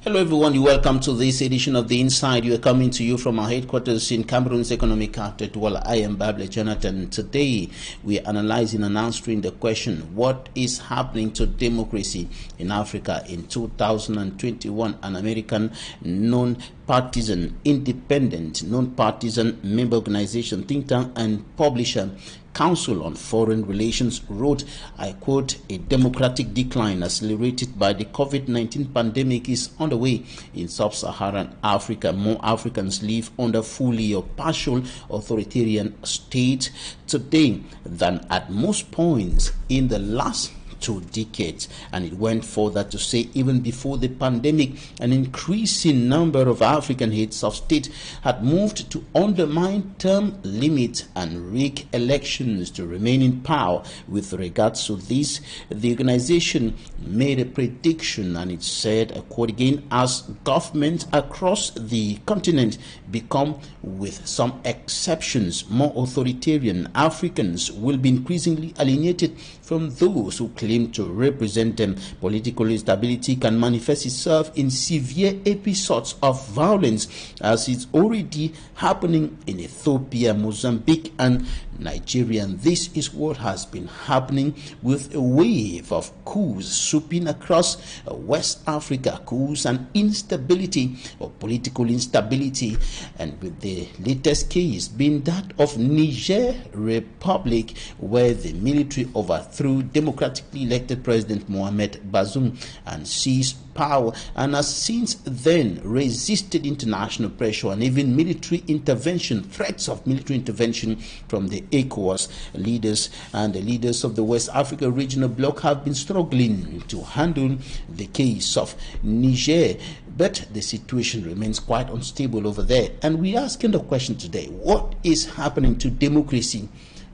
Hello everyone, you're welcome to this edition of The Inside. We are coming to you from our headquarters in Cameroon's economic capital, Douala. I am Babla Jonathan. Today we are analyzing and answering the question, what is happening to democracy in Africa in 2021? An American non-partisan, independent, non-partisan member organization, think tank and publisher, Council on Foreign Relations wrote, I quote, a democratic decline accelerated by the COVID-19 pandemic is underway in sub-Saharan Africa. More Africans live under fully or partial authoritarian state today than at most points in the last 2 decades. And it went further to say even before the pandemic, an increasing number of African heads of state had moved to undermine term limits and rig elections to remain in power. With regards to this, the organization made a prediction, and it said, I quote again, as governments across the continent become, with some exceptions, more authoritarian, Africans will be increasingly alienated from those who claim to represent them. Political instability can manifest itself in severe episodes of violence, as it's already happening in Ethiopia, Mozambique, and Nigeria. And this is what has been happening with a wave of coups sweeping across West Africa, coups and instability or political instability, and with the latest case being that of Niger Republic, where the military overthrew democratically elected President Mohamed Bazoum and seized power, and has since then resisted international pressure and even military intervention, threats of military intervention from the ECOWAS leaders. And the leaders of the West Africa regional bloc have been struggling to handle the case of Niger, but the situation remains quite unstable over there. And we're asking the question today, what is happening to democracy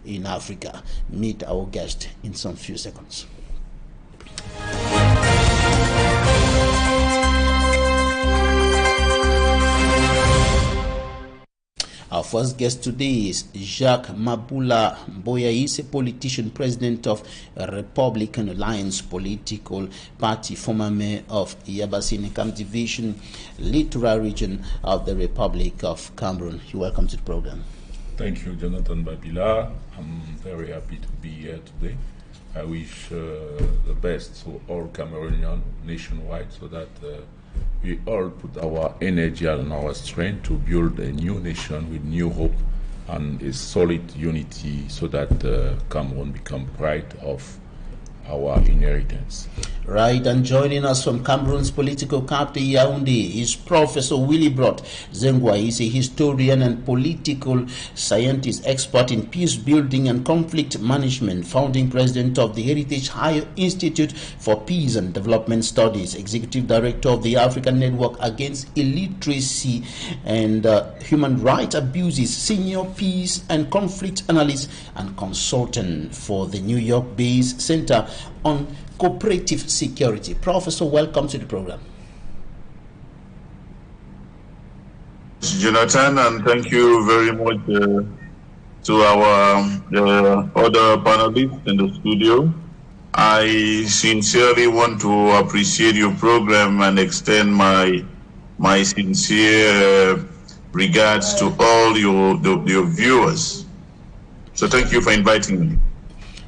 in Africa? Meet our guest in some few seconds. Our first guest today is Jacques MABOULA. He is a politician, president of Republican Alliance political party, former mayor of Yabasini Division, Littoral region of the Republic of Cameroon. You're welcome to the program. Thank you, Jonathan Babila. I'm very happy to be here today. I wish the best to all Cameroonians nationwide, so that we all put our energy and our strength to build a new nation with new hope and a solid unity, so that Cameroon become pride of our inheritance. Right, and joining us from Cameroon's political capital, Yaoundé, is Professor Willibroad. DZE-NGWA is a historian and political scientist, expert in peace building and conflict management, founding president of the Heritage Higher Institute for Peace and Development Studies, executive director of the African Network Against Illiteracy and Human Rights Abuses, senior peace and conflict analyst and consultant for the New York-based Center on Cooperative Security. Professor, welcome to the program. Jonathan, and thank you very much to our other panelists in the studio. I sincerely want to appreciate your program and extend my sincere regards to all your viewers. So thank you for inviting me.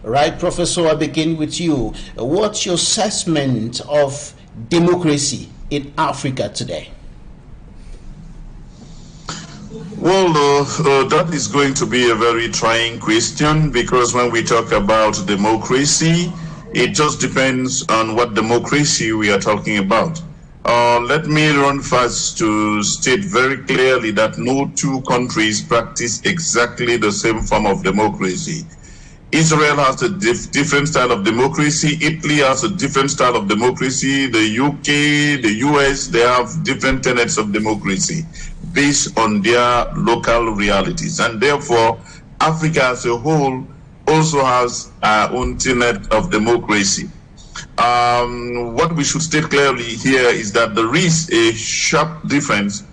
Right, Professor, I begin with you. What's your assessment of democracy in Africa today? Well, that is going to be a very trying question, because when we talk about democracy, it just depends on what democracy we are talking about. Let me run first to state very clearly that no two countries practice exactly the same form of democracy. Israel has a different style of democracy. Italy has a different style of democracy. The UK, the US, they have different tenets of democracy based on their local realities. And therefore, Africa as a whole also has our own tenet of democracy. What we should state clearly here is that there is a sharp difference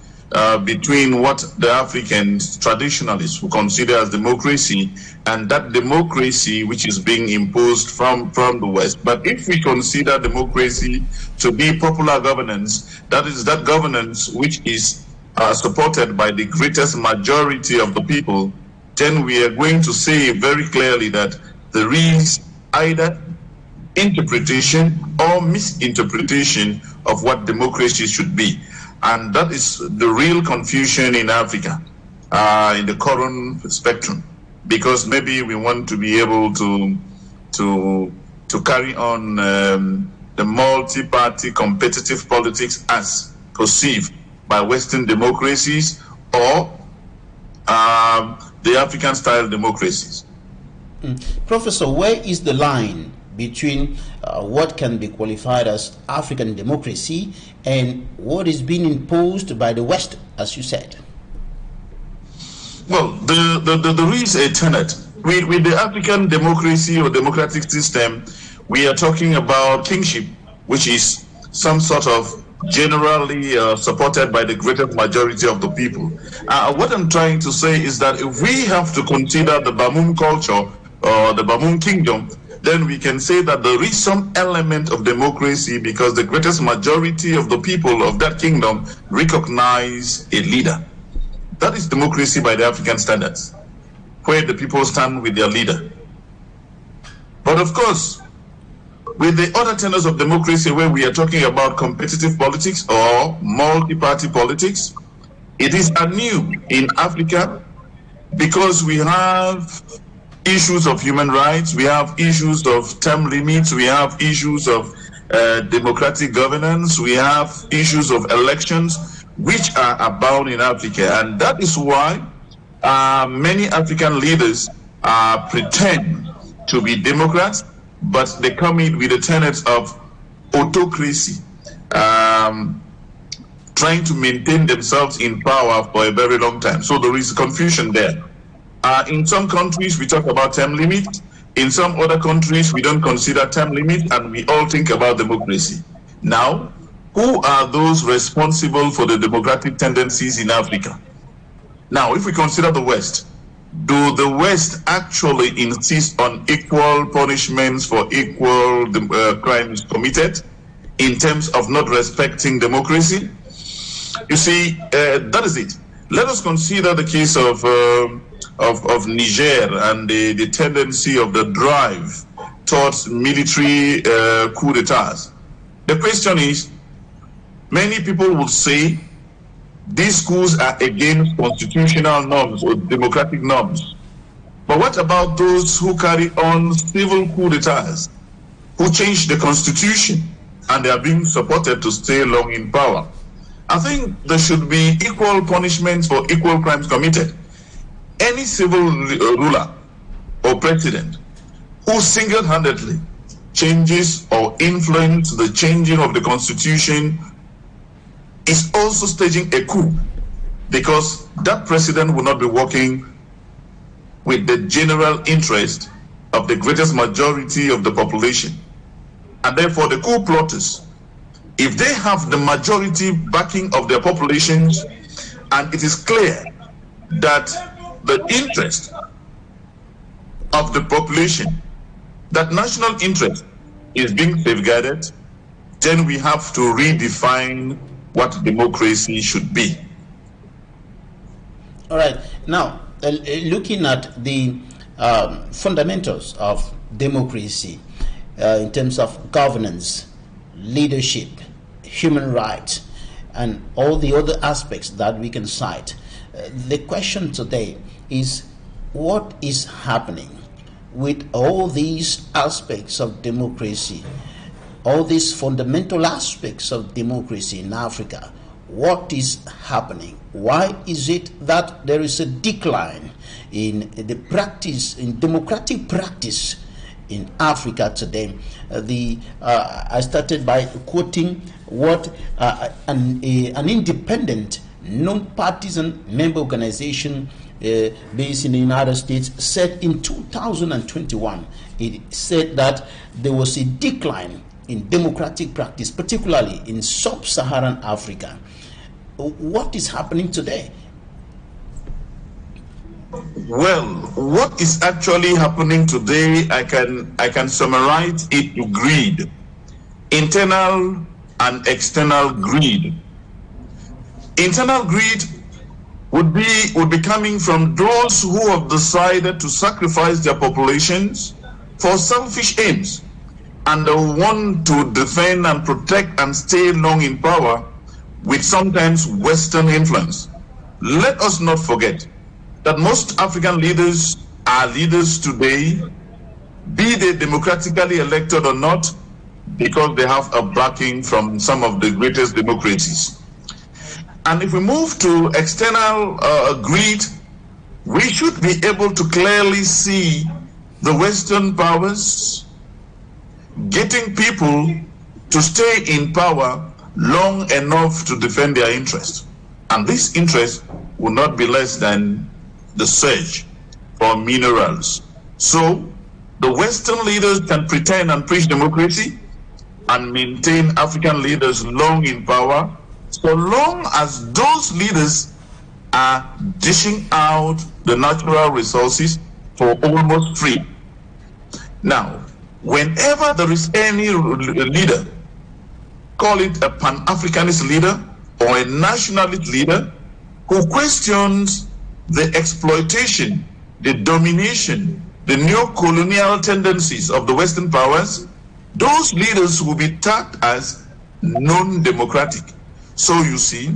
between what the Africans traditionalists would consider as democracy and that democracy which is being imposed from the West. But if we consider democracy to be popular governance, that is that governance which is supported by the greatest majority of the people, then we are going to say very clearly that there is either interpretation or misinterpretation of what democracy should be. And that is the real confusion in Africa, in the current spectrum, because maybe we want to be able to carry on the multi-party competitive politics as perceived by Western democracies or the African-style democracies. Professor, where is the line between what can be qualified as African democracy and what is being imposed by the West, as you said? Well, there is a tenet. With the African democracy or democratic system, we are talking about kingship, which is some sort of generally supported by the greatest majority of the people. What I'm trying to say is that if we have to consider the Bamum culture or the Bamum kingdom, then we can say that there is some element of democracy because the greatest majority of the people of that kingdom recognize a leader. That is democracy by the African standards, where the people stand with their leader. But of course, with the other tenets of democracy where we are talking about competitive politics or multi-party politics, it is anew in Africa because we have issues of human rights, we have issues of term limits, we have issues of democratic governance, we have issues of elections, which are abound in Africa. And that is why many African leaders pretend to be Democrats, but they come in with the tenets of autocracy, trying to maintain themselves in power for a very long time. So there is confusion there. In some countries, we talk about term limit. In some other countries, we don't consider term limit, and we all think about democracy. Now, who are those responsible for the democratic tendencies in Africa? Now, if we consider the West, do the West actually insist on equal punishments for equal crimes committed in terms of not respecting democracy? You see, that is it. Let us consider the case of Niger and the tendency of the drive towards military coup d'etats. The question is, many people will say these coups are against constitutional norms or democratic norms. But what about those who carry on civil coup d'etats, who change the constitution and they are being supported to stay long in power? I think there should be equal punishments for equal crimes committed. Any civil ruler or president who single-handedly changes or influences the changing of the constitution is also staging a coup, because that president will not be working with the general interest of the greatest majority of the population. And therefore the coup plotters, if they have the majority backing of their populations, and it is clear that the interest of the population, that national interest is being safeguarded, then we have to redefine what democracy should be. All right. Now, looking at the fundamentals of democracy in terms of governance, leadership, human rights, and all the other aspects that we can cite, the question today is, what is happening with all these aspects of democracy, all these fundamental aspects of democracy in Africa? What is happening? Why is it that there is a decline in the practice, in democratic practice in Africa today? I started by quoting what an independent, non-partisan member organization based in the United States said in 2021. It said that there was a decline in democratic practice, particularly in sub-Saharan Africa. What is happening today? Well, what is actually happening today, I can summarize it to greed, internal and external greed. Internal greed would be coming from those who have decided to sacrifice their populations for selfish aims, and they want to defend and protect and stay long in power with sometimes Western influence. Let us not forget that most African leaders are leaders today, be they democratically elected or not, because they have a backing from some of the greatest democracies. And if we move to external greed, we should be able to clearly see the Western powers getting people to stay in power long enough to defend their interests. And this interest will not be less than the search for minerals. So the Western leaders can pretend and preach democracy and maintain African leaders long in power, so long as those leaders are dishing out the natural resources for almost free. Now, whenever there is any leader, call it a Pan-Africanist leader or a nationalist leader, who questions the exploitation, the domination, the neo-colonial tendencies of the Western powers, those leaders will be tagged as non-democratic. So you see,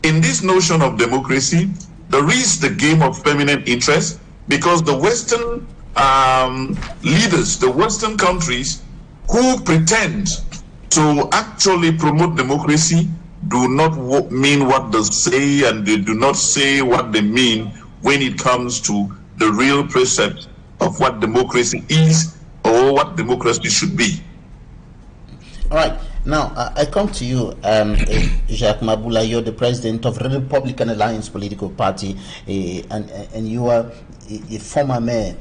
in this notion of democracy, there is the game of feminine interest, because the Western leaders, the Western countries who pretend to actually promote democracy do not mean what they say, and they do not say what they mean when it comes to the real precept of what democracy is or what democracy should be. All right. Now, I come to you, Jacques MABOULA. You're the president of the Republican Alliance political party, and you are a former mayor.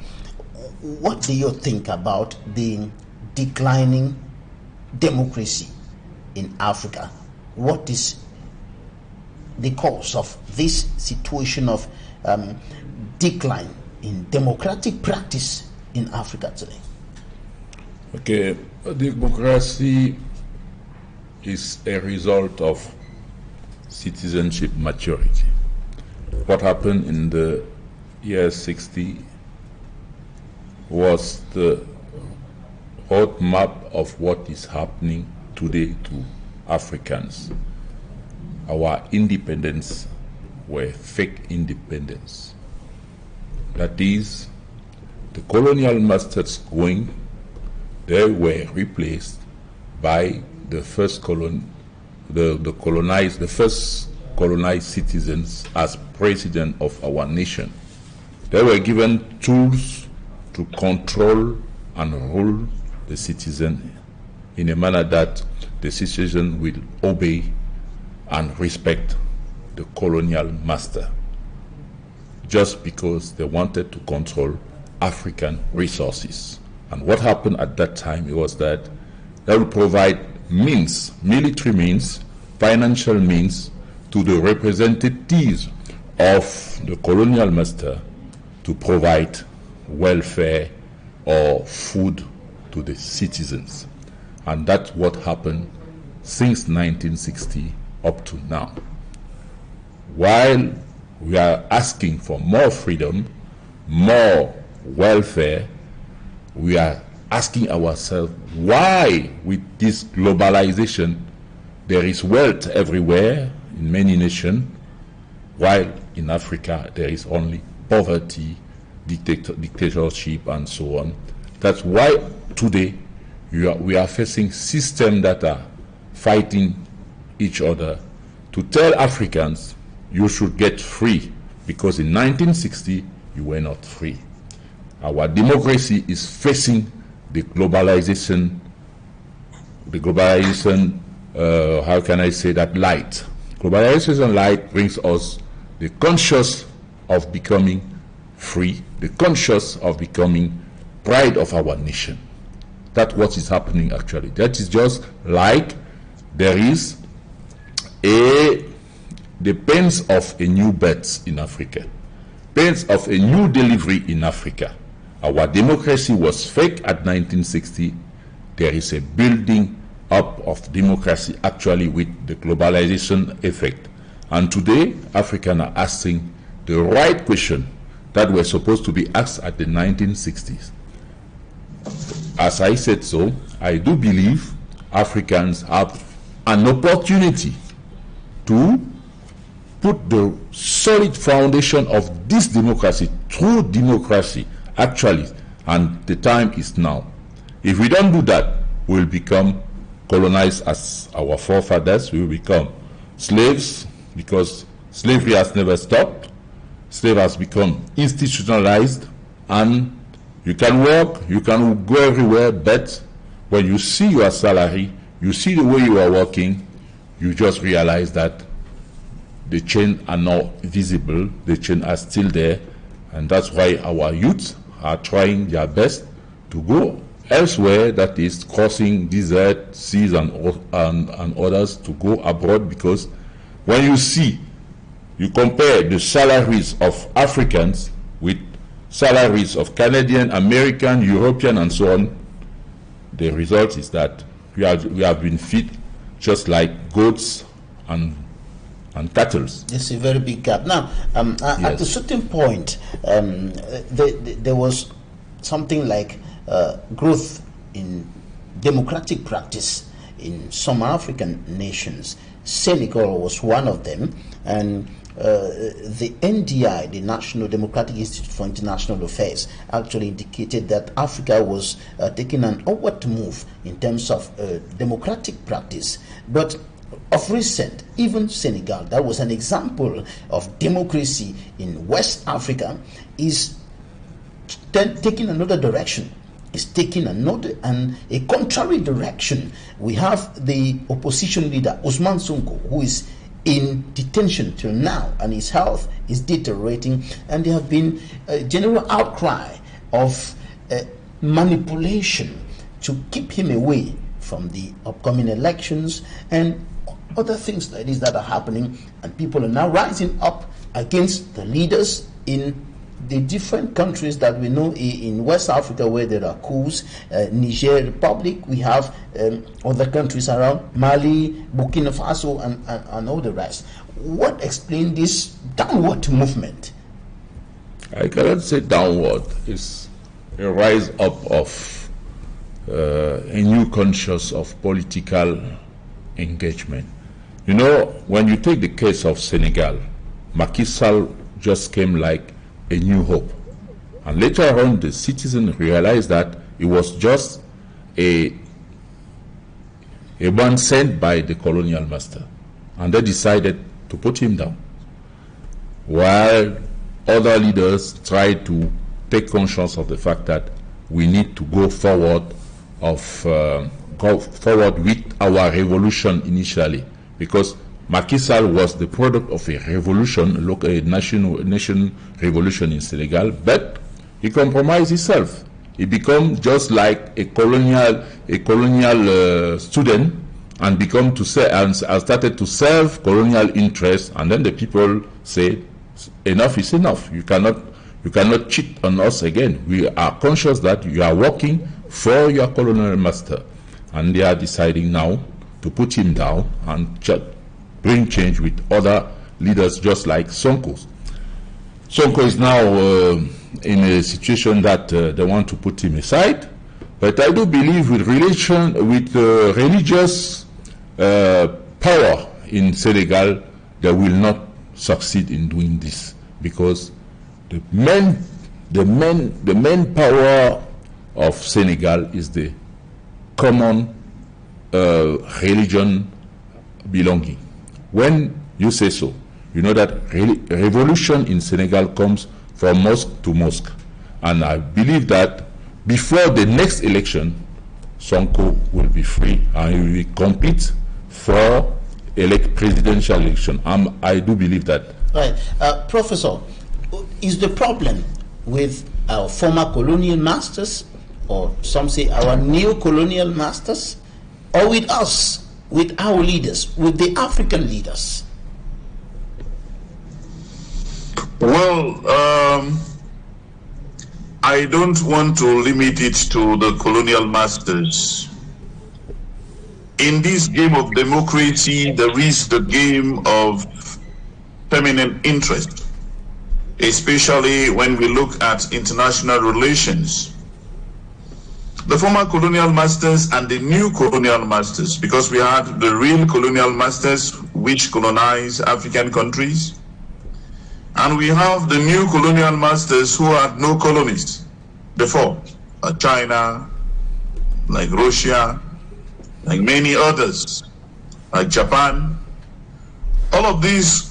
What do you think about the declining democracy in Africa? What is the cause of this situation of decline in democratic practice in Africa today? Okay, democracy is a result of citizenship maturity. What happened in the year 60 was the roadmap of what is happening today to Africans. Our independence were fake independence. That is, the colonial masters going, they were replaced by the first the first colonized citizens as president of our nation. They were given tools to control and rule the citizen in a manner that the citizen will obey and respect the colonial master, just because they wanted to control African resources. And what happened at that time was that they will provide means, military means, financial means to the representatives of the colonial master to provide welfare or food to the citizens. And that's what happened since 1960 up to now. While we are asking for more freedom, more welfare, we are asking ourselves why with this globalization there is wealth everywhere in many nations, while in Africa there is only poverty, dictatorship and so on. That's why today we are facing systems that are fighting each other to tell Africans you should get free, because in 1960 you were not free. Our democracy is facing the globalization, how can I say that, light. Globalization light brings us the conscious of becoming free, the conscious of becoming pride of our nation. That's what is happening actually. That is just like there is the pains of a new birth in Africa, pains of a new delivery in Africa. Our democracy was fake at 1960. There is a building up of democracy actually with the globalization effect. And today, Africans are asking the right question that were supposed to be asked at the 1960s. As I said so, I do believe Africans have an opportunity to put the solid foundation of this democracy, true democracy, actually, and the time is now. If we don't do that, we'll become colonized as our forefathers. We will become slaves, because slavery has never stopped. Slavery has become institutionalized, and you can work, you can go everywhere, but when you see your salary, you see the way you are working, you just realize that the chains are not visible, the chains are still there, and that's why our youth are trying their best to go elsewhere, that is crossing desert, seas, and others, to go abroad, because when you see, you compare the salaries of Africans with salaries of Canadian, American, European, and so on, the result is that we have been fed just like goats and cattle. It's a very big gap. Now, yes. At a certain point, there was something like growth in democratic practice in some African nations. Senegal was one of them, and the NDI, the National Democratic Institute for International Affairs, actually indicated that Africa was taking an upward move in terms of democratic practice. But of recent, even Senegal, that was an example of democracy in West Africa, is taking another direction. Is taking a contrary direction. We have the opposition leader Ousmane Sonko, who is in detention till now, and his health is deteriorating, and there have been a general outcry of manipulation to keep him away from the upcoming elections and other things like this that are happening, and people are now rising up against the leaders in the different countries that we know in West Africa where there are coups. Niger Republic, we have other countries around, Mali, Burkina Faso, and all the rest. What explains this downward movement? I cannot say downward. It's a rise up of a new conscience of political engagement. You know, when you take the case of Senegal, Macky Sall just came like a new hope. And later on, the citizens realized that it was just a man sent by the colonial master. And they decided to put him down. While other leaders tried to take conscience of the fact that we need to go forward with our revolution initially. Because Macky Sall was the product of a revolution, a nation revolution in Senegal, but he compromised himself. He became just like a colonial student, and started to serve colonial interests. And then the people said, "Enough is enough. You cannot cheat on us again. We are conscious that you are working for your colonial master," and they are deciding now to put him down and bring change with other leaders just like Sonko. Sonko is now in a situation that they want to put him aside, but I do believe with religious power in Senegal, they will not succeed in doing this, because the main power of Senegal is the common religion belonging. When you say so, you know that revolution in Senegal comes from mosque to mosque. And I believe that before the next election, Sonko will be free and he will be complete for presidential election. I do believe that. Right. Professor, is the problem with our former colonial masters, or some say our new colonial masters, or with us, with our leaders, with the African leaders? Well, I don't want to limit it to the colonial masters. In this game of democracy, there is the game of feminine interest, especially when we look at international relations. The former colonial masters and the new colonial masters, because we had the real colonial masters which colonized African countries, and we have the new colonial masters who had no colonies before, like China, like Russia, like many others, like Japan. All of these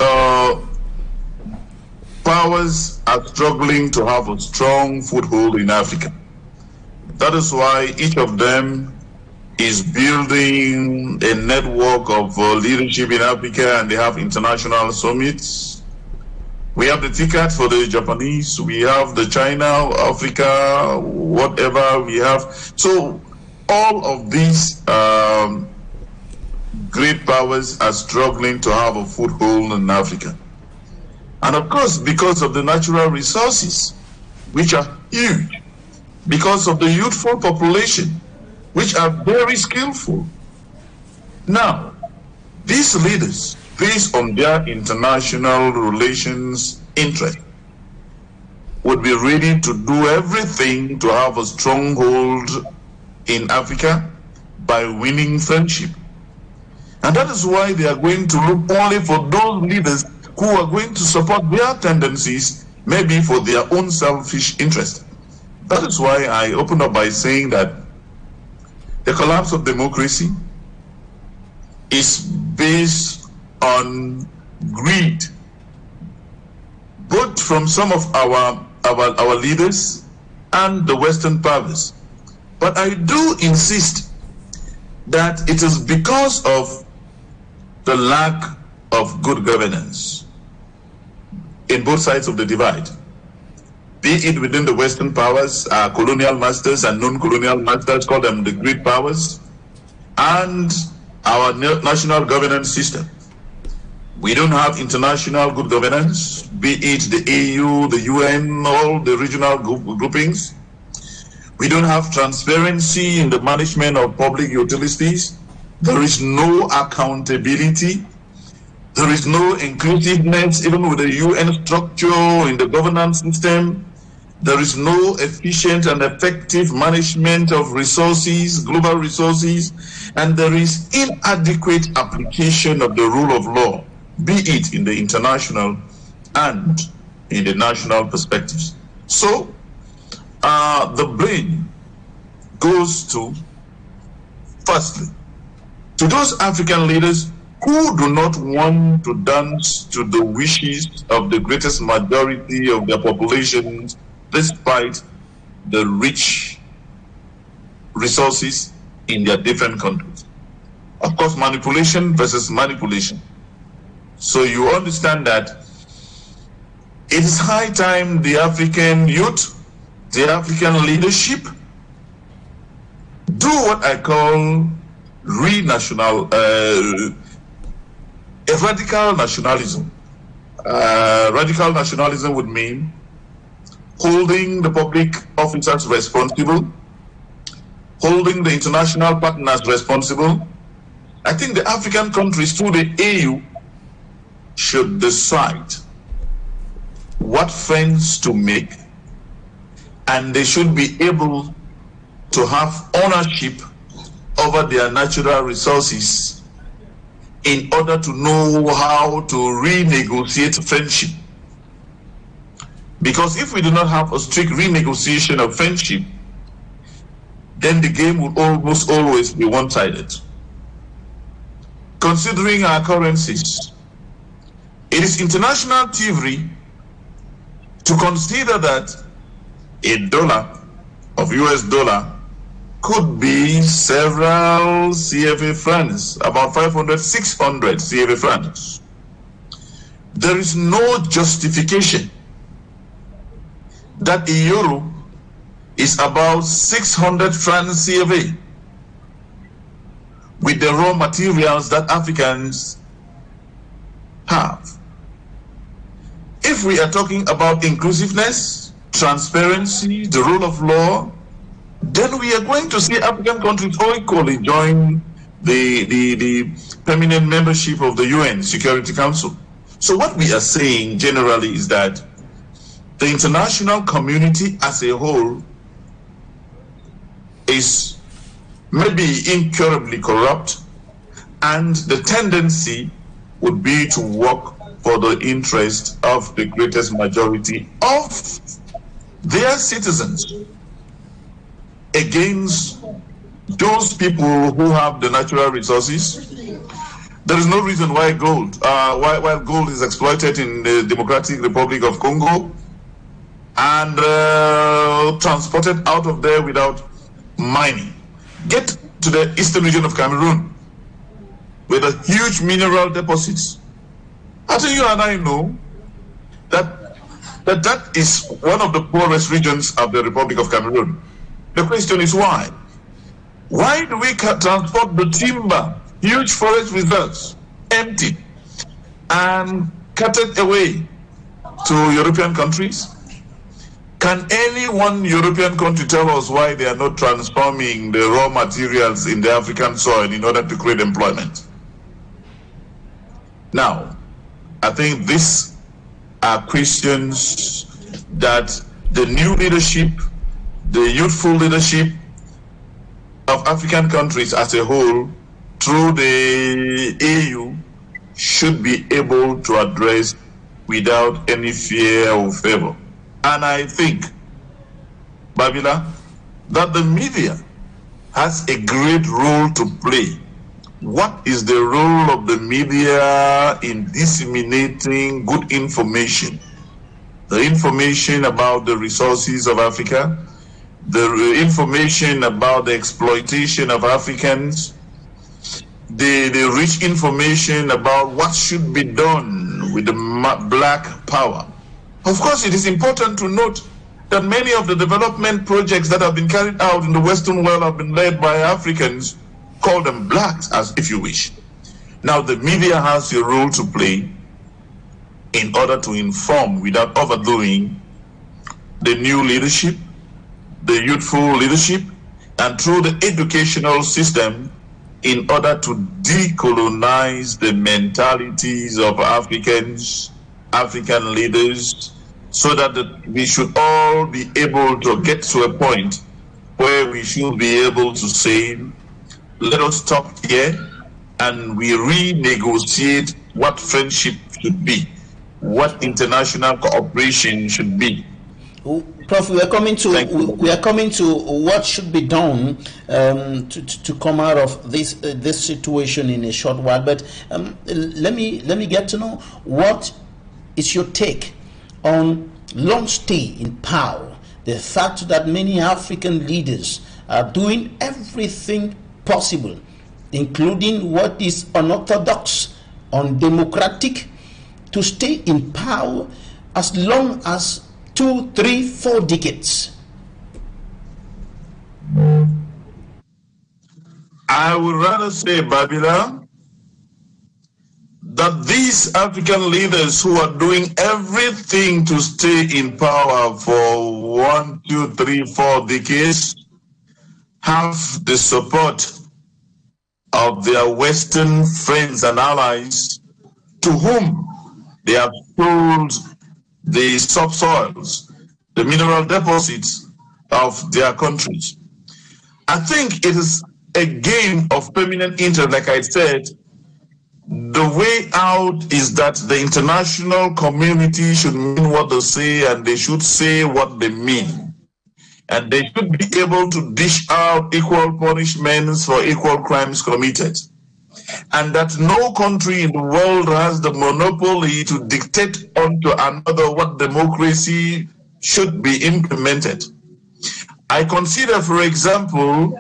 powers are struggling to have a strong foothold in Africa. That is why each of them is building a network of leadership in Africa, and they have international summits. We have the ticket for the Japanese, we have the China, Africa, whatever we have. So all of these great powers are struggling to have a foothold in Africa. And of course, because of the natural resources, which are huge, because of the youthful population, which are very skillful. Now, these leaders, based on their international relations interest, would be ready to do everything to have a stronghold in Africa by winning friendship. And that is why they are going to look only for those leaders who are going to support their tendencies, maybe for their own selfish interest. That is why I opened up by saying that the collapse of democracy is based on greed, both from some of our leaders and the Western powers. But I do insist that it is because of the lack of good governance in both sides of the divide, be it within the Western powers, colonial masters and non-colonial masters, call them the great powers, and our national governance system. We don't have international good governance, be it the AU, the UN, all the regional groupings. We don't have transparency in the management of public utilities. There is no accountability. There is no inclusiveness, even with the UN structure in the governance system. There is no efficient and effective management of resources, global resources, and there is inadequate application of the rule of law, be it in the international and in the national perspectives. So, the blame goes to, firstly, to those African leaders who do not want to dance to the wishes of the greatest majority of their populations, despite the rich resources in their different countries. Of course, manipulation versus manipulation. So you understand that it is high time the African youth, the African leadership, do what I call a radical nationalism. Radical nationalism would mean holding the public officers responsible, holding the international partners responsible. I think the African countries through the AU should decide what friends to make, and they should be able to have ownership over their natural resources in order to know how to renegotiate friendship. Because if we do not have a strict renegotiation of friendship, then the game will almost always be one-sided. Considering our currencies, it is international thievery to consider that a dollar of US dollar could be several CFA francs, about 500, 600 CFA francs. There is no justification that a euro is about 600 francs CFA with the raw materials that Africans have. If if we are talking about inclusiveness, transparency, the rule of law, then we are going to see African countries all equally join the permanent membership of the UN Security Council. So what we are saying generally is that the international community as a whole is maybe incurably corrupt, and the tendency would be to work for the interest of the greatest majority of their citizens against those people who have the natural resources. There is no reason why while gold is exploited in the Democratic Republic of Congo and transported out of there without mining. Get to the eastern region of Cameroon with a huge mineral deposits. I think you and I know that is one of the poorest regions of the Republic of Cameroon. The question is why? Why do we transport the timber, huge forest reserves, empty, and cut it away to European countries? Can any one European country tell us why they are not transforming the raw materials in the African soil in order to create employment? Now, I think these are questions that the new leadership, the youthful leadership of African countries as a whole, through the AU, should be able to address without any fear or favor. And I think, Babila, that the media has a great role to play. What is the role of the media in disseminating good information? The information about the resources of Africa, the information about the exploitation of Africans, the rich information about what should be done with the black power. Of course, it is important to note that many of the development projects that have been carried out in the Western world have been led by Africans, call them blacks, as if you wish. Now, the media has a role to play in order to inform without overdoing the new leadership, the youthful leadership, and through the educational system in order to decolonize the mentalities of Africans, African leaders, so that we should all be able to get to a point where we should be able to say, let us stop here and we renegotiate what friendship should be, what international cooperation should be. Prof, we are coming to what should be done to come out of this situation in a short while. But let me get to know, what is your take on long stay in power? The fact that many African leaders are doing everything possible, including what is unorthodox, undemocratic, to stay in power as long as 2, 3, 4 decades. I would rather say, Babila, that these African leaders who are doing everything to stay in power for 1, 2, 3, 4 decades have the support of their Western friends and allies, to whom they have sold the subsoils, the mineral deposits of their countries. I think it is a game of permanent interest. Like I said, the way out is that the international community should mean what they say, and they should say what they mean. And they should be able to dish out equal punishments for equal crimes committed. And that no country in the world has the monopoly to dictate unto another what democracy should be implemented. I consider, for example,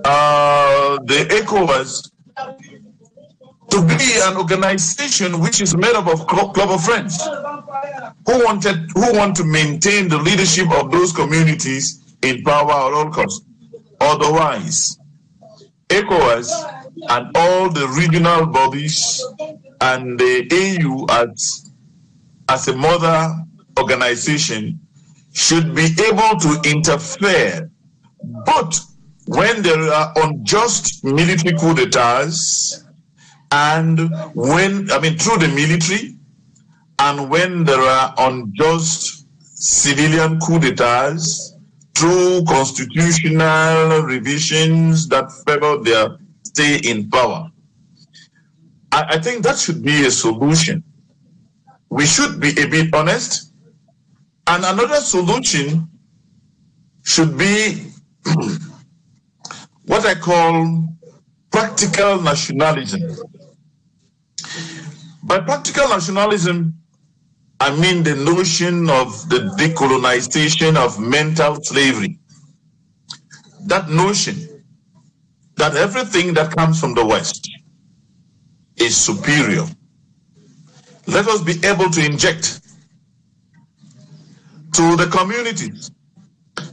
the ECOWAS to be an organization which is made up of club of friends who want to maintain the leadership of those communities in power at all costs. Otherwise, ECOWAS and all the regional bodies and the AU as a mother organization, should be able to interfere both when there are unjust military coup d'etats and when, through the military, and when there are unjust civilian coup d'etats through constitutional revisions that favor their stay in power. I think that should be a solution. We should be a bit honest. And another solution should be what I call practical nationalism. By practical nationalism, I mean the notion of the decolonization of mental slavery. That notion that everything that comes from the West is superior. Let us be able to inject to the communities,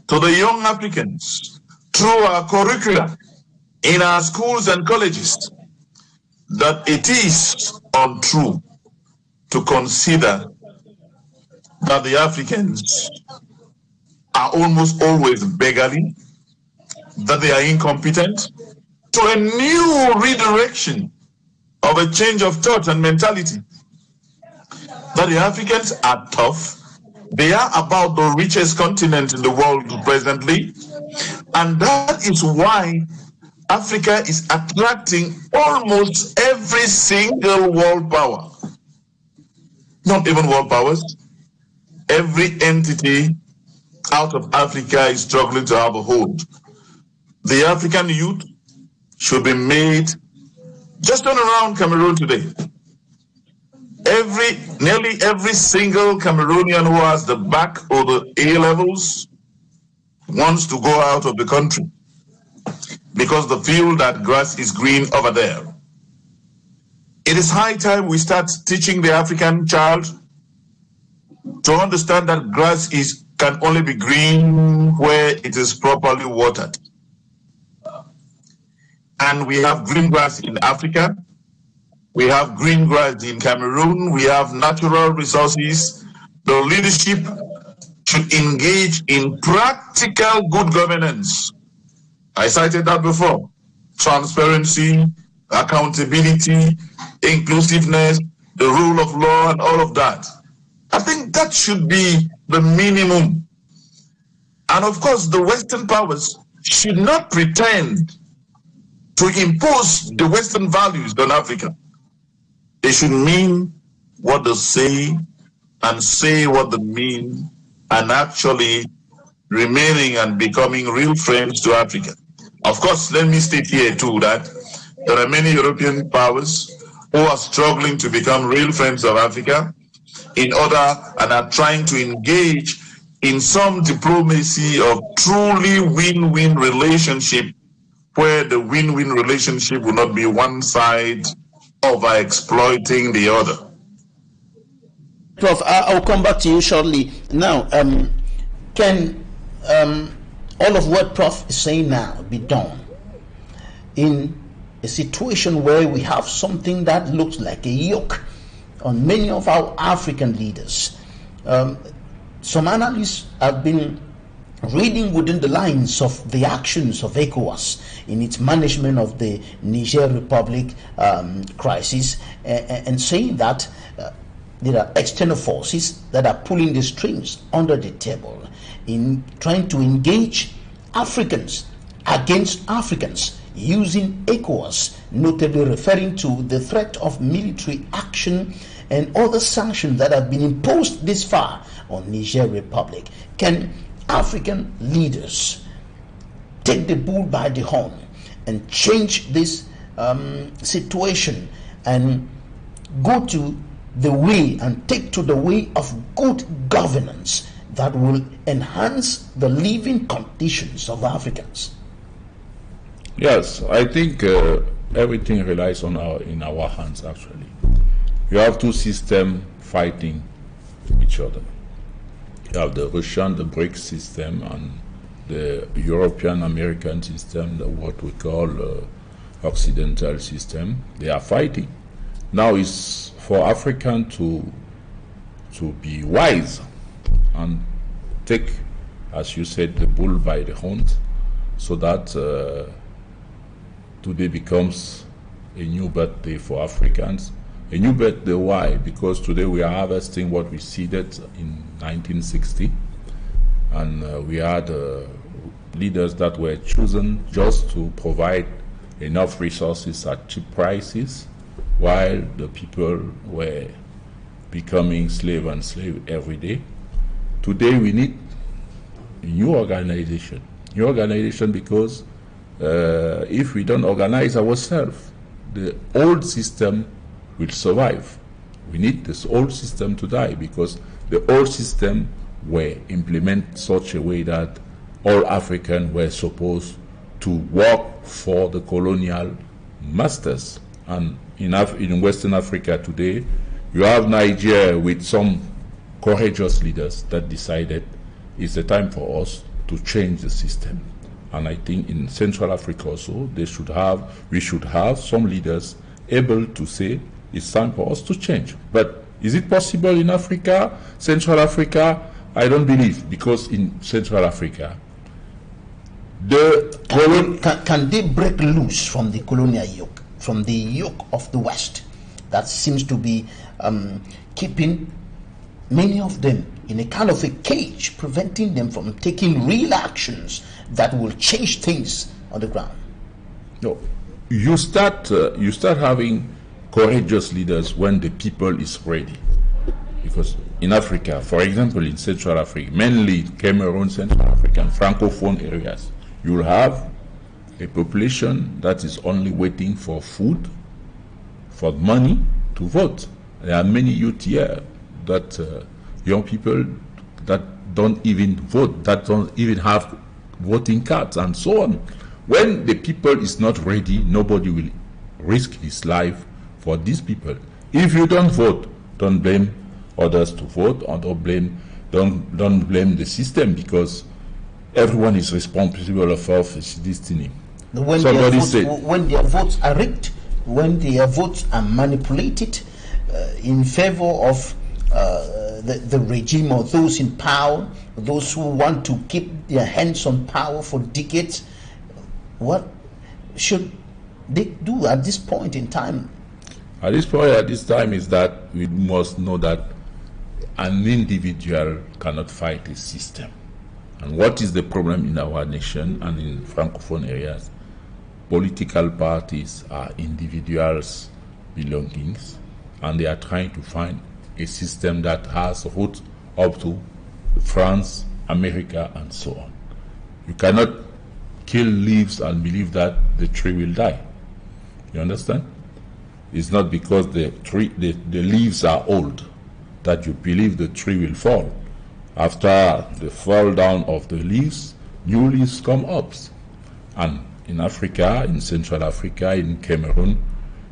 to the young Africans, through our curricula, in our schools and colleges, that it is untrue to consider that the Africans are almost always beggarly, that they are incompetent, to a new redirection of a change of thought and mentality. That the Africans are tough, they are about the richest continent in the world presently, and that is why Africa is attracting almost every single world power. Not even world powers. Every entity out of Africa is struggling to have a hold. The African youth should be made, just turn around Cameroon today. Nearly every single Cameroonian who has the back or the A levels wants to go out of the country because they feel that grass is green over there. It is high time we start teaching the African child to understand that grass can only be green where it is properly watered. And we have green grass in Africa. We have green grass in Cameroon. We have natural resources. The leadership should engage in practical good governance. I cited that before. Transparency, accountability, inclusiveness, the rule of law, and all of that. I think that should be the minimum. And of course, the Western powers should not pretend to impose the Western values on Africa. They should mean what they say and say what they mean, and actually remaining and becoming real friends to Africa. Of course, let me state here too that there are many European powers who are struggling to become real friends of Africa and are trying to engage in some diplomacy of truly win-win relationship, where the win-win relationship will not be one side over-exploiting the other. Prof, I'll come back to you shortly. Now, can all of what Prof is saying now be done in a situation where we have something that looks like a yoke on many of our African leaders? Some analysts have been reading within the lines of the actions of ECOWAS in its management of the Niger Republic crisis, and saying that there are external forces that are pulling the strings under the table in trying to engage Africans against Africans using ECOWAS, notably referring to the threat of military action and other sanctions that have been imposed this far on Niger Republic. Can African leaders take the bull by the horn and change this situation and go to the way and take to the way of good governance that will enhance the living conditions of Africans? Yes, I think everything relies on in our hands, actually. You have two systems fighting each other. You have the Russian, the BRICS system, and the European-American system, what we call Occidental system. They are fighting. Now it's for Africans to to be wise and take, as you said, the bull by the horns, so that today becomes a new birthday for Africans. A new birthday, why? Because today we are harvesting what we seeded in 1960, and we had leaders that were chosen just to provide enough resources at cheap prices, while the people were becoming slave and slave every day. Today we need a new organization because if we don't organize ourselves, the old system will survive. We need this old system to die, because the old system were implemented such a way that all Africans were supposed to work for the colonial masters. And in Western Africa today, you have Nigeria with some courageous leaders that decided it's the time for us to change the system. And I think in Central Africa also, we should have some leaders able to say it's time for us to change. But is it possible in Africa, Central Africa? I don't believe, because in Central Africa, can they break loose from the colonial yoke, from the yoke of the West that seems to be keeping many of them in a kind of a cage, preventing them from taking real actions that will change things on the ground? No, you start having courageous leaders when the people is ready. Because in Africa, for example, in Central Africa, mainly Cameroon, Central African, Francophone areas, you will have a population that is only waiting for food, for money to vote. There are many youth here that young people that don't even vote, that don't even have voting cards and so on. When the people is not ready, nobody will risk his life for these people. If you don't vote, don't blame others to vote, or don't blame the system, because everyone is responsible of his destiny. When their votes are rigged, when their votes are manipulated in favor of the regime or those in power, those who want to keep their hands on power for decades, what should they do at this point in time? At this time is that we must know that an individual cannot fight a system. And what is the problem in our nation and in Francophone areas? Political parties are individuals' belongings, and they are trying to find a system that has roots up to France, America, and so on. You cannot kill leaves and believe that the tree will die. You understand? It's not because the leaves are old that you believe the tree will fall. After the fall down of the leaves, new leaves come up. And in Africa, in Central Africa, in Cameroon,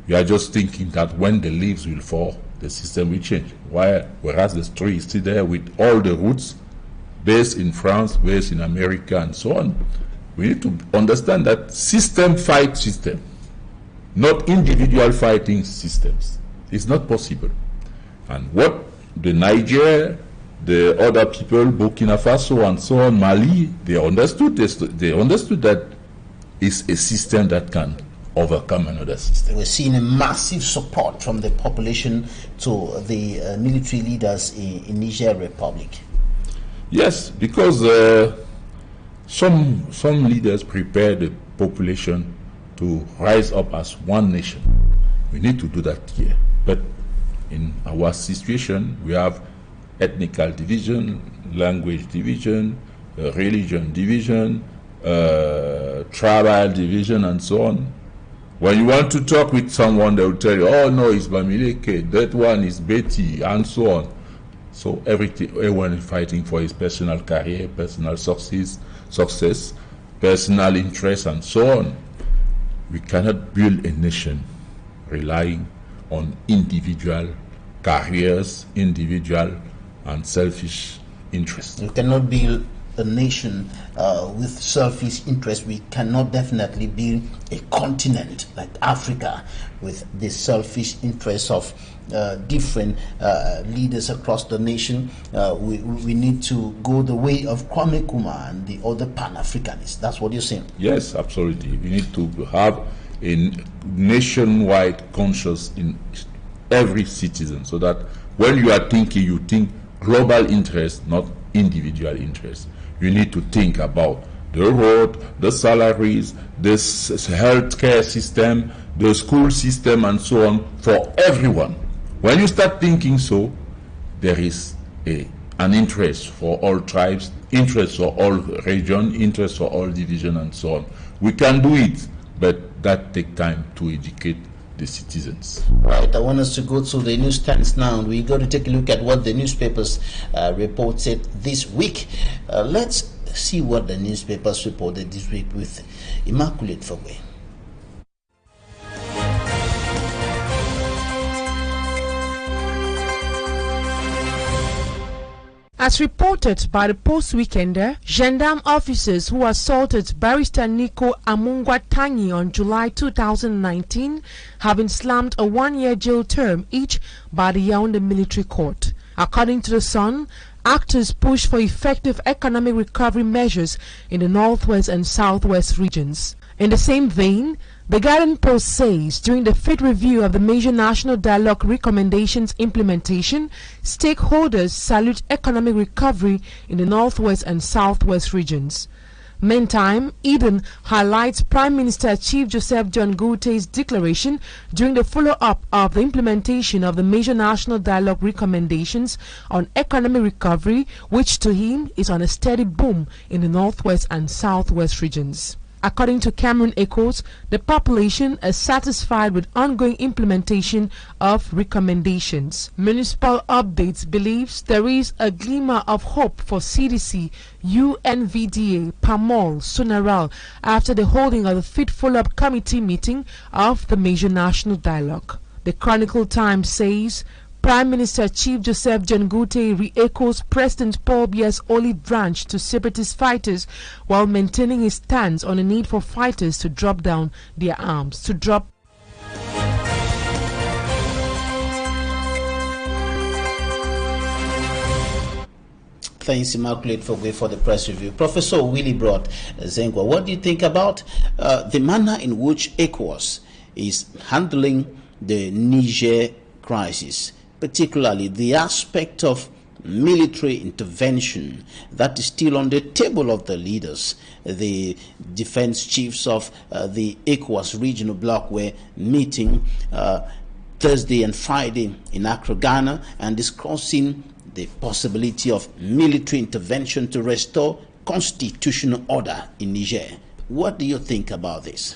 you are just thinking that when the leaves will fall, the system will change. Whereas the tree is still there with all the roots, based in France, based in America, and so on. We need to understand that system fights system, not individual fighting systems. It's not possible. And what the Niger, the other people, Burkina Faso and so on, Mali, they understood this. They understood that it's a system that can overcome another system. We're seeing a massive support from the population to the military leaders in Niger Republic. Yes, because some leaders prepare the population to rise up as one nation. We need to do that here. But in our situation, we have ethnical division, language division, religion division, tribal division, and so on. When you want to talk with someone, they will tell you, oh no, it's Bamileke, that one is Betty, and so on. So everyone is fighting for his personal career, personal success, personal interest, and so on. We cannot build a nation relying on individual careers, individual and selfish interests. We cannot build a nation with selfish interests. We cannot definitely build a continent like Africa with the selfish interests of different leaders across the nation. We need to go the way of Kwame Nkrumah and the other Pan-Africanists. That's what you're saying? Yes, absolutely. We need to have a nationwide conscience in every citizen, so that when you are thinking, you think global interest, not individual interest. You need to think about the road, the salaries, the healthcare system, the school system, and so on, for everyone. When you start thinking so, there is an interest for all tribes, interest for all region, interest for all division, and so on. We can do it, but that takes time to educate the citizens. Right, I want us to go to the newsstands now. We got to take a look at what the newspapers reported this week. Let's see what the newspapers reported this week with Immaculate Fogwe. As reported by the Post-Weekender, gendarme officers who assaulted Barrister Nico Amungwatanyi on July 2019 have been slammed a 1-year jail term each by the Yaoundé Military Court. According to the Sun, actors push for effective economic recovery measures in the Northwest and Southwest regions. In the same vein, the Guardian Post says during the 5th review of the Major National Dialogue Recommendations implementation, stakeholders salute economic recovery in the Northwest and Southwest regions. Meantime, Eden highlights Prime Minister Chief Joseph John Goute's declaration during the follow-up of the implementation of the Major National Dialogue Recommendations on economic recovery, which to him is on a steady boom in the Northwest and Southwest regions. According to Cameroon Echoes, the population is satisfied with ongoing implementation of recommendations. Municipal Updates believes there is a glimmer of hope for CDC, UNVDA, PAMOL, Sonaral after the holding of the 5th follow-up committee meeting of the Major National Dialogue. The Chronicle Times says Prime Minister Chief Joseph John Goute re-echoes President Paul Biya's olive branch to separatist fighters while maintaining his stance on the need for fighters to drop down their arms. Thanks, Immaculate Fogwe, for the press review. Professor Willibroad Zengwa, what do you think about the manner in which ECOWAS is handling the Niger crisis, particularly the aspect of military intervention that is still on the table of the leaders? The defense chiefs of the ECOWAS regional bloc were meeting Thursday and Friday in Accra, Ghana, and discussing the possibility of military intervention to restore constitutional order in Niger. What do you think about this?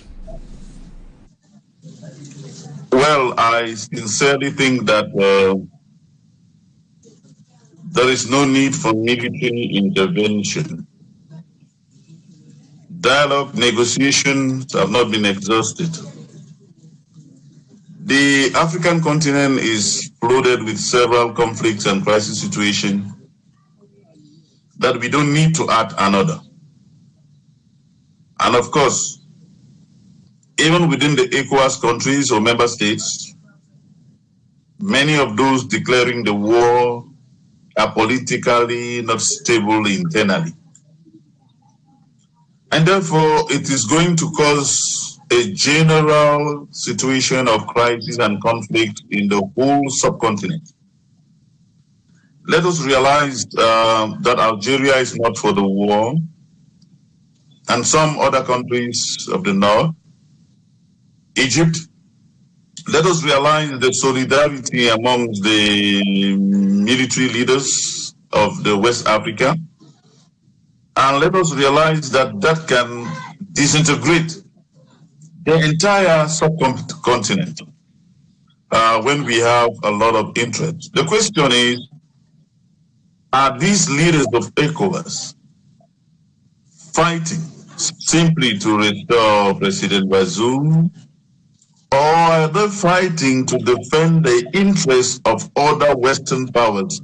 Well, I sincerely think that there is no need for military intervention. Dialogue, negotiations have not been exhausted. The African continent is flooded with several conflicts and crisis situations that we don't need to add another. And of course, even within the ECOWAS countries or member states, many of those declaring the war are politically not stable internally. And therefore, it is going to cause a general situation of crisis and conflict in the whole subcontinent. Let us realize that Algeria is not for the war, and some other countries of the north, Egypt. Let us realize the solidarity among the military leaders of the West Africa, and let us realize that that can disintegrate the entire subcontinent when we have a lot of interest. The question is, are these leaders of ECOWAS fighting simply to restore President Bazoum, or are they fighting to defend the interests of other Western powers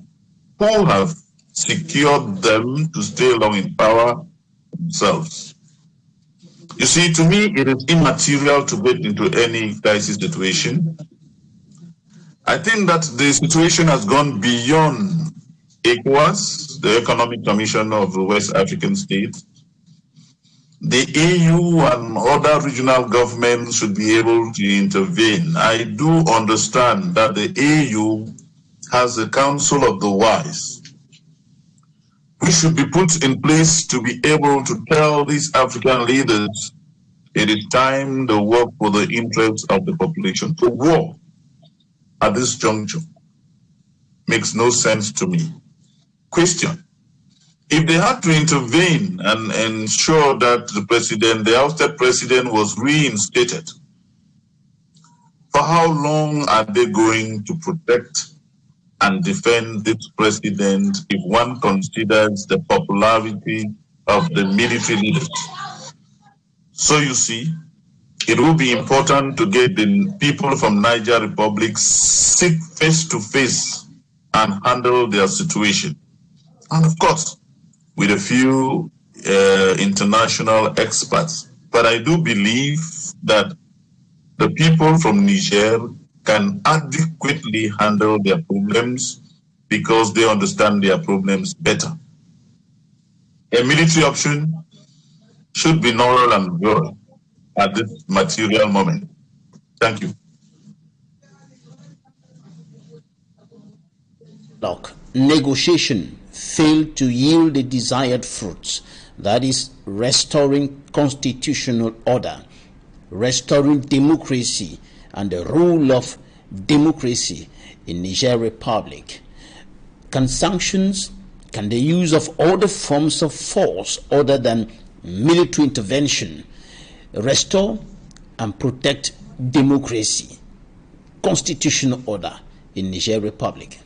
who have secured them to stay long in power themselves? You see, to me, it is immaterial to get into any crisis situation. I think that the situation has gone beyond ECOWAS, the Economic Commission of the West African States. The EU and other regional governments should be able to intervene. I do understand that the EU has the Council of the Wise, which should be put in place to be able to tell these African leaders it is time to work for the interests of the population. To war at this juncture makes no sense to me. Question: if they had to intervene and ensure that the ousted president was reinstated, for how long are they going to protect and defend this president if one considers the popularity of the military leaders? So you see, it will be important to get the people from Niger Republic sit face to face and handle their situation. And of course, with a few international experts. But I do believe that the people from Niger can adequately handle their problems because they understand their problems better. A military option should be null and void at this material moment. Thank you. Look, negotiation failed to yield the desired fruits, that is, restoring constitutional order, restoring democracy and the rule of democracy in Niger Republic. Can sanctions, can the use of other forms of force other than military intervention restore and protect democracy, constitutional order in Niger Republic?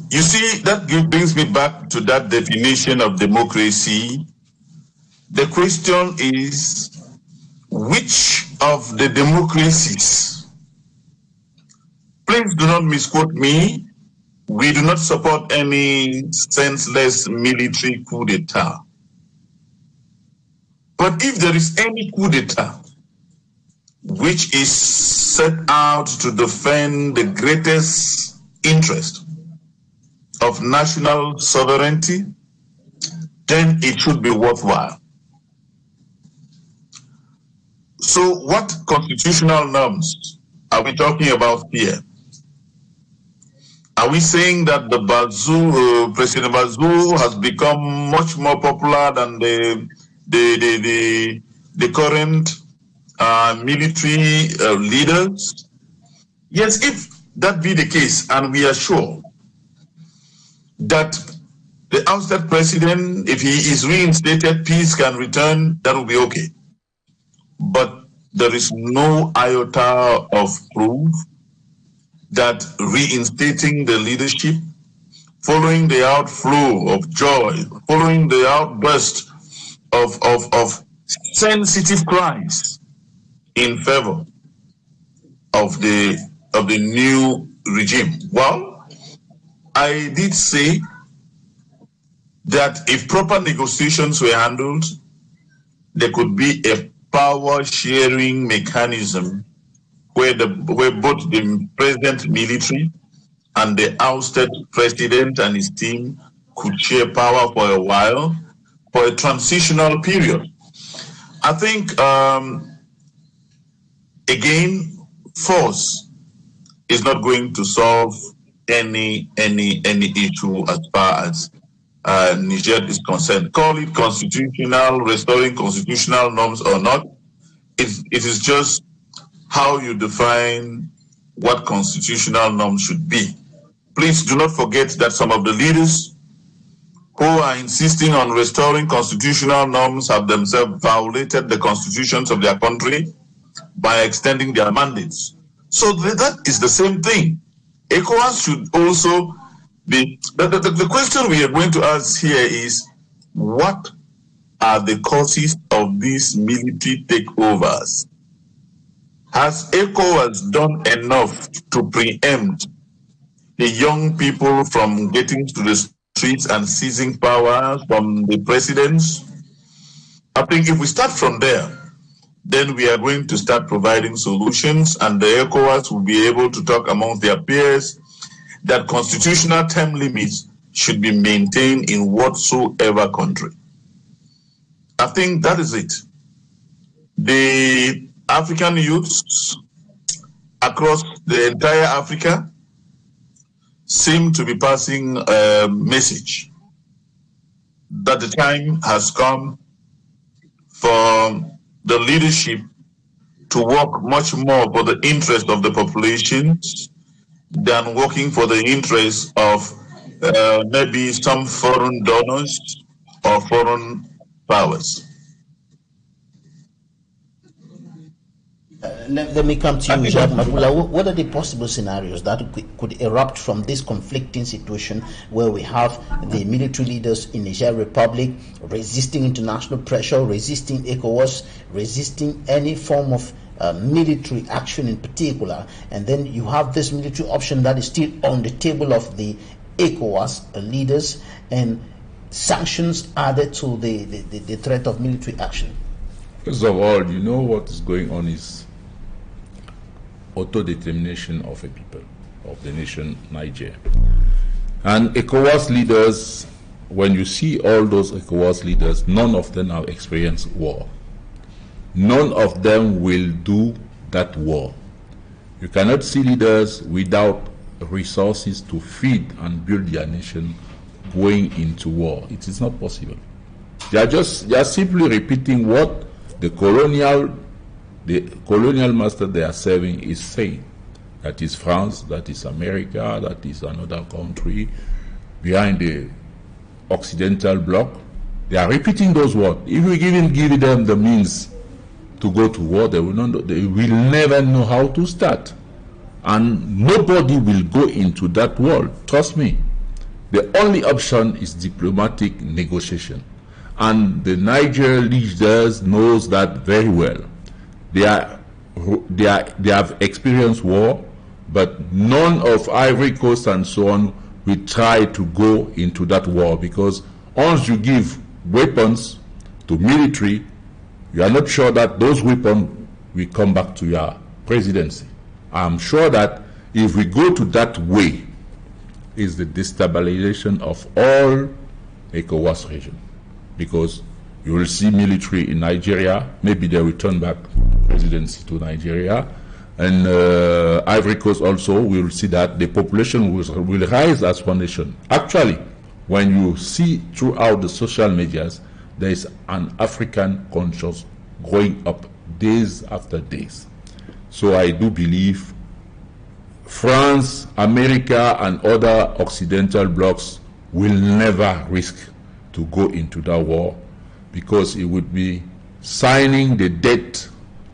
You see, that brings me back to that definition of democracy. The question is, which of the democracies? Please do not misquote me. We do not support any senseless military coup d'etat. But if there is any coup d'etat which is set out to defend the greatest interest of national sovereignty, then it should be worthwhile. So what constitutional norms are we talking about here? Are we saying that the President Bazoum has become much more popular than the current military leaders? Yes, if that be the case, and we are sure that the ousted president, if he is reinstated, peace can return, that will be okay. But there is no iota of proof that reinstating the leadership, following the outflow of joy, following the outburst of sensitive cries in favor of the new regime. Well, I did say that if proper negotiations were handled, there could be a power sharing mechanism where both the present military and the ousted president and his team could share power for a while, for a transitional period. I think, again, force is not going to solve any issue as far as Niger is concerned. Call it constitutional, restoring constitutional norms or not, it is just how you define what constitutional norms should be. Please do not forget that some of the leaders who are insisting on restoring constitutional norms have themselves violated the constitutions of their country by extending their mandates. So that is the same thing. ECOWAS should also be, the question we are going to ask here is, what are the causes of these military takeovers? Has ECOWAS done enough to preempt the young people from getting to the streets and seizing power from the presidents? I think if we start from there, then we are going to start providing solutions, and the ECOWAS will be able to talk amongst their peers that constitutional term limits should be maintained in whatsoever country. I think that is it. The African youths across the entire Africa seem to be passing a message that the time has come for the leadership to work much more for the interest of the populations than working for the interest of maybe some foreign donors or foreign powers. Let me come to you, Jacques. MABOULA. What are the possible scenarios that could erupt from this conflicting situation where we have the military leaders in the Niger Republic resisting international pressure, resisting ECOWAS, resisting any form of military action in particular, and then you have this military option that is still on the table of the ECOWAS leaders, and sanctions added to the threat of military action? First of all, you know what is going on is autodetermination of a people, of the nation Niger. And ECOWAS leaders, when you see all those ECOWAS leaders, none of them have experienced war. None of them will do that war. You cannot see leaders without resources to feed and build their nation going into war. It is not possible. They are simply repeating what the colonial master they are serving is saying. That is France, that is America, that is another country behind the Occidental bloc. They are repeating those words. If we even give them the means to go to war, they will never know how to start. And nobody will go into that world. Trust me. The only option is diplomatic negotiation. And the Niger leaders knows that very well. They have experienced war, but none of Ivory Coast and so on will try to go into that war, because once you give weapons to military, you are not sure that those weapons will come back to your presidency. I'm sure that if we go to that way, is the destabilization of all ECOWAS region, because you will see military in Nigeria, maybe they will turn back presidency to Nigeria, and Ivory Coast also, we will see that the population will rise as one nation. Actually, when you see throughout the social medias, there is an African conscience growing up days after days. So I do believe France, America, and other Occidental blocs will never risk to go into that war, because it would be signing the debt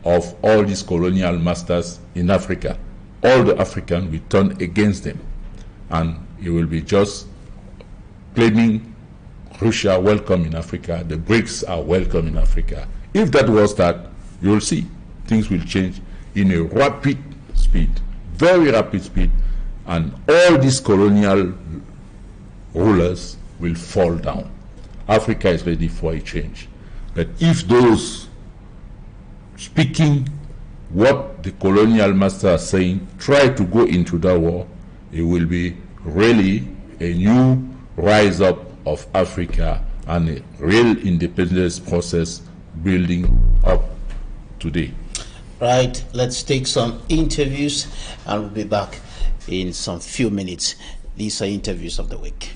of all these colonial masters in Africa. All the Africans will turn against them, and it will be just claiming Russia welcome in Africa, the BRICS are welcome in Africa. If that was that, you will see things will change in a rapid speed, very rapid speed, and all these colonial rulers will fall down. Africa is ready for a change. But if those speaking what the colonial masters are saying try to go into that war, it will be really a new rise up of Africa and a real independence process building up today. Right, let's take some interviews and we'll be back in some few minutes. These are interviews of the week.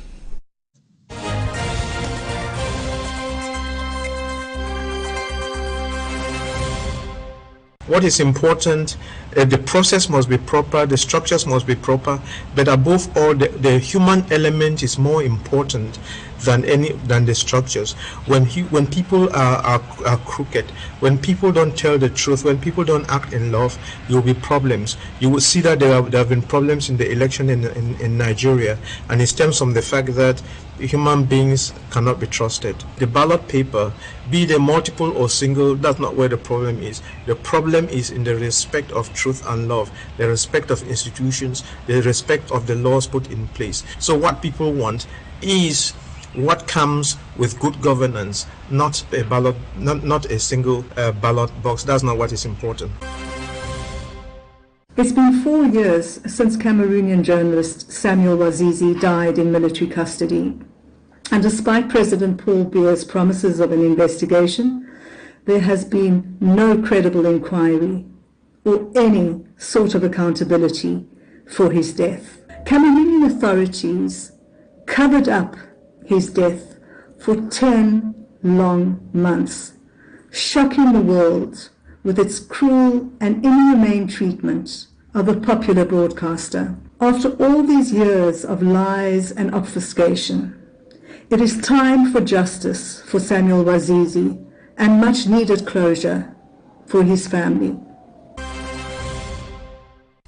What is important, the process must be proper, the structures must be proper, but above all, the human element is more important than the structures. When people are crooked, when people don't tell the truth, when people don't act in love, there will be problems. You will see that there have been problems in the election in Nigeria, and it stems from the fact that human beings cannot be trusted. The ballot paper, be they multiple or single, that's not where the problem is. The problem is in the respect of truth and love, the respect of institutions, the respect of the laws put in place. So what people want is what comes with good governance, not a ballot, not a single ballot box. That's not what is important. It's been 4 years since Cameroonian journalist Samuel Wazizi died in military custody. And despite President Paul Biya's promises of an investigation, there has been no credible inquiry or any sort of accountability for his death. Cameroonian authorities covered up his death for 10 long months, shocking the world with its cruel and inhumane treatment of a popular broadcaster. After all these years of lies and obfuscation, it is time for justice for Samuel Wazizi and much needed closure for his family.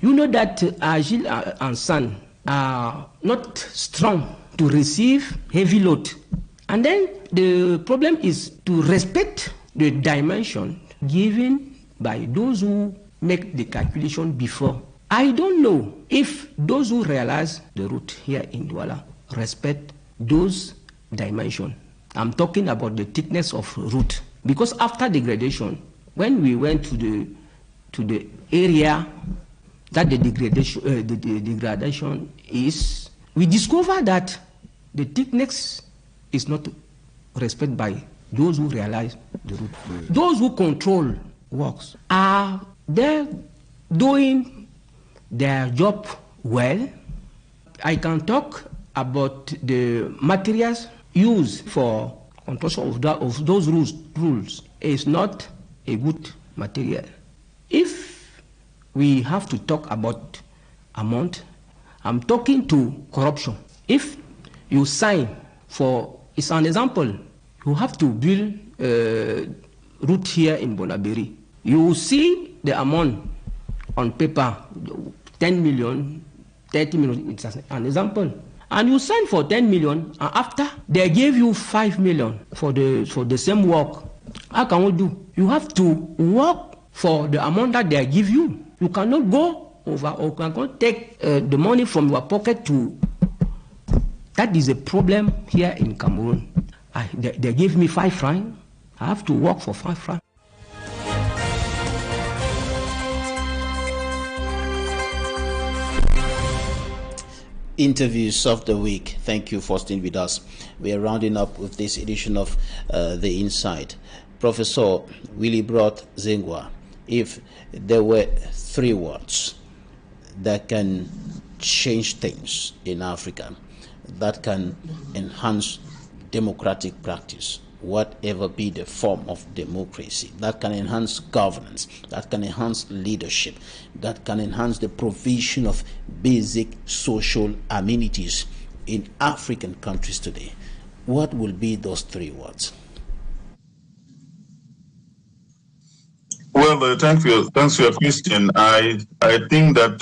You know that Agile and Son are not strong to receive heavy load. And then the problem is to respect the dimension given by those who make the calculation before. I don't know if those who realize the route here in Douala respect those dimensions. I'm talking about the thickness of route. Because after degradation, when we went to the area that the degradation is, we discovered that the thickness is not respected by those who realize the route. Those who control works, are they doing their job well? I can talk about the materials used for control of those rules. Is not a good material. If we have to talk about amount, I'm talking to corruption. If you sign for, it's an example, you have to build a route here in Bonaberi. You see the amount on paper, 10 million, 30 million, it's an example. And you sign for 10 million, and after they give you 5 million for the same work. How can we do? You have to work for the amount that they give you. You cannot go over or cannot take the money from your pocket to. That is a problem here in Cameroon. They give me 5 francs. I have to work for 5 francs. Interviews of the week. Thank you for staying with us. We are rounding up with this edition of The Inside. Professor Willibroad DZE-NGWA, if there were 3 words that can change things in Africa, that can enhance democratic practice, whatever be the form of democracy, that can enhance governance, that can enhance leadership, that can enhance the provision of basic social amenities in African countries today, what will be those 3 words? Well, thanks for your question. I think that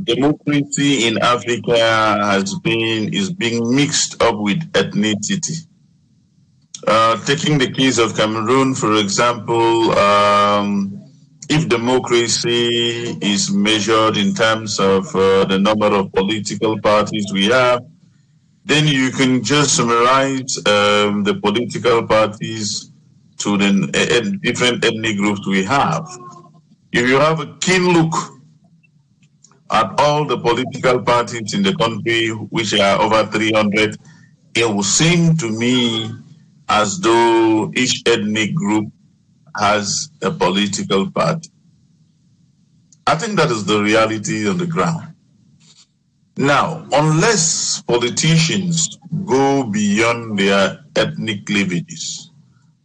democracy in Africa is being mixed up with ethnicity. Taking the case of Cameroon, for example, if democracy is measured in terms of the number of political parties we have, then you can just summarize the political parties to the different ethnic groups we have. If you have a keen look at all the political parties in the country, which are over 300, it will seem to me as though each ethnic group has a political party. I think that is the reality on the ground. Now, unless politicians go beyond their ethnic cleavages,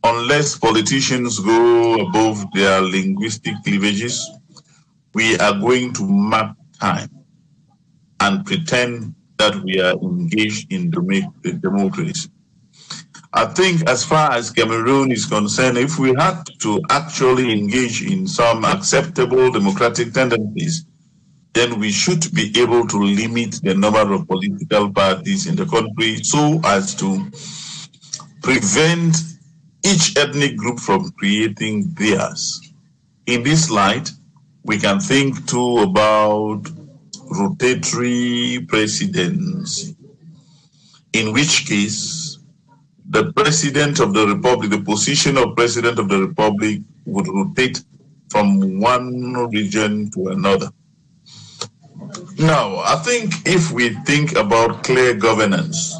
unless politicians go above their linguistic cleavages, we are going to mark time and pretend that we are engaged in democracy. I think as far as Cameroon is concerned, if we had to actually engage in some acceptable democratic tendencies, then we should be able to limit the number of political parties in the country so as to prevent each ethnic group from creating theirs. In this light, we can think too about rotatory presidency. in which case the President of the Republic, the position of President of the Republic would rotate from one region to another. Now, I think if we think about clear governance,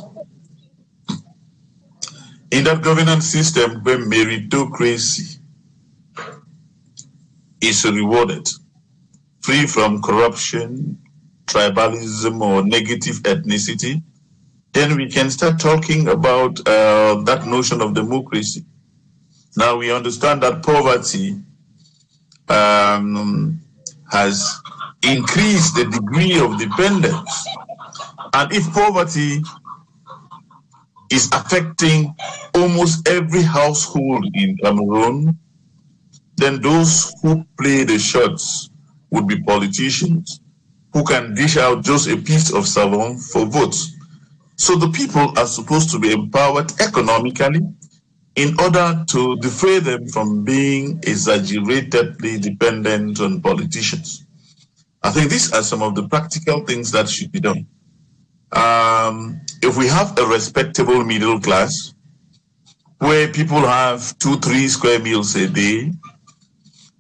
in that governance system where meritocracy is rewarded, free from corruption, tribalism, or negative ethnicity, then we can start talking about that notion of democracy. Now we understand that poverty has increased the degree of dependence. And if poverty is affecting almost every household in Cameroon, then those who play the shots would be politicians who can dish out just a piece of savon for votes. So the people are supposed to be empowered economically in order to defray them from being exaggeratedly dependent on politicians. I think these are some of the practical things that should be done. If we have a respectable middle class, where people have 2-3 square meals a day,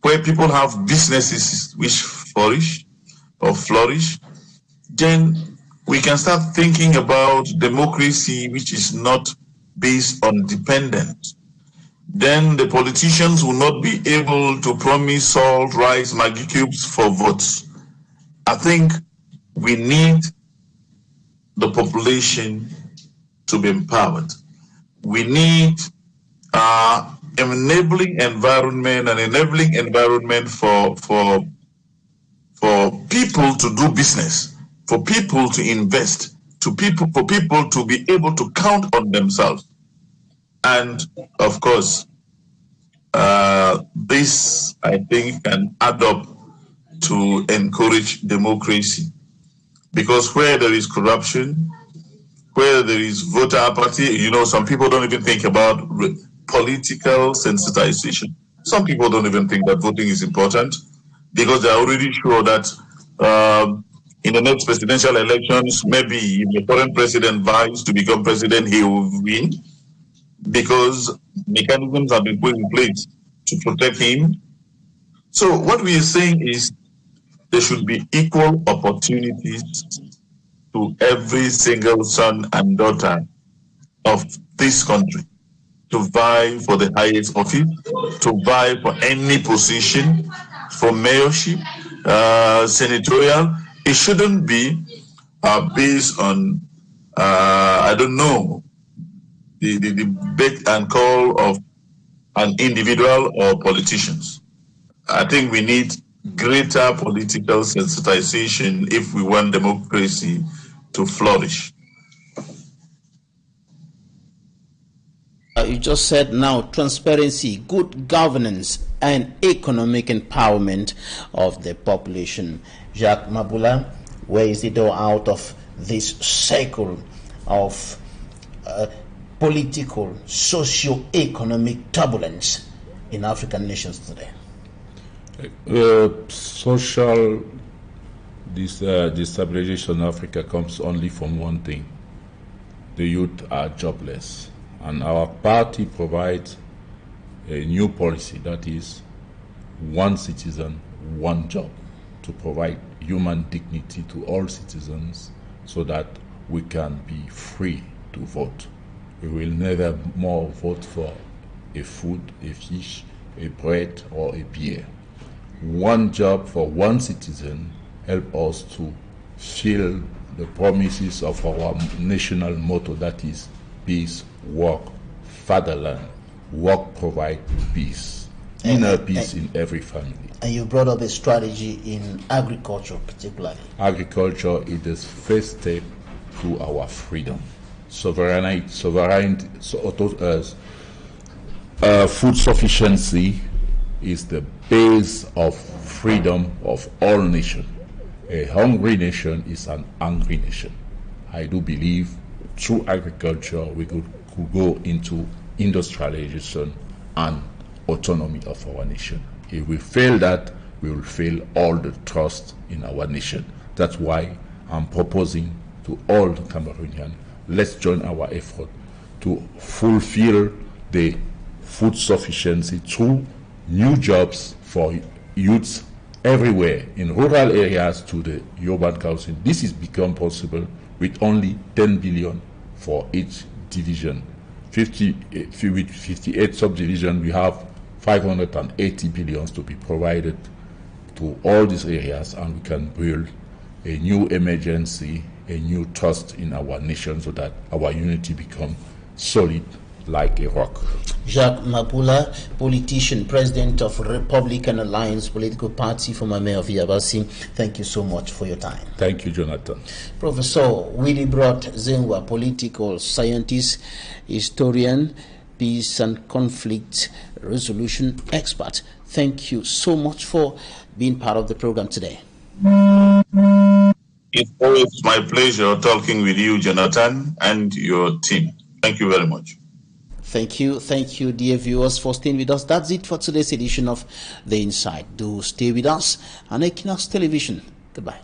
where people have businesses which flourish, then we can start thinking about democracy which is not based on dependence. Then the politicians will not be able to promise salt, rice, Maggi cubes for votes. I think we need the population to be empowered. We need enabling environment for people to do business, for people to invest, for people to be able to count on themselves. And of course, this I think can add up to encourage democracy. Because where there is corruption, where there is voter apathy, you know, some people don't even think about political sensitization. Some people don't even think that voting is important because they're already sure that in the next presidential elections, maybe if the current president vies to become president, he will win because mechanisms have been put in place to protect him. So what we are saying is there should be equal opportunities to every single son and daughter of this country to vie for the highest office, to vie for any position, for mayorship, senatorial. It shouldn't be based on, I don't know, the beck and call of an individual or politicians. I think we need greater political sensitization if we want democracy to flourish. You just said now transparency, good governance, and economic empowerment of the population. Jacques, MABOULA, where is the door out of this cycle of political, socio-economic turbulence in African nations today? Social destabilization in Africa comes only from one thing. The youth are jobless. And our party provides a new policy that is one citizen, one job, to provide human dignity to all citizens so that we can be free to vote. We will never more vote for a food, a fish, a bread, or a beer. One job for one citizen help us to fill the promises of our national motto, that is peace, work, fatherland. Work provide peace, inner peace in every family. And you brought up a strategy in agriculture particularly. Agriculture is the first step to our freedom. Food sufficiency is the base of freedom of all nations. A hungry nation is an angry nation. I do believe through agriculture we could go into industrialization and autonomy of our nation. If we fail that, we will fail all the trust in our nation. That's why I'm proposing to all the Cameroonians let's join our effort to fulfill the food sufficiency through new jobs for youths everywhere, in rural areas to the urban housing. This has become possible with only 10 billion for each division. With 58 subdivisions, we have 580 billions to be provided to all these areas, and we can build a new emergency, a new trust in our nation, so that our unity becomes solid like a rock. Jacques MABOULA, politician, president of Republican Alliance political party, former mayor of Yabasi, thank you so much for your time. Thank you, Jonathan. Professor Willibroad, DZE-NGWA, political scientist, historian, peace and conflict resolution expert. Thank you so much for being part of the program today. It's always my pleasure talking with you, Jonathan, and your team. Thank you very much. Thank you, dear viewers, for staying with us. That's it for today's edition of The Inside. Do stay with us on Equinoxe Television. Goodbye.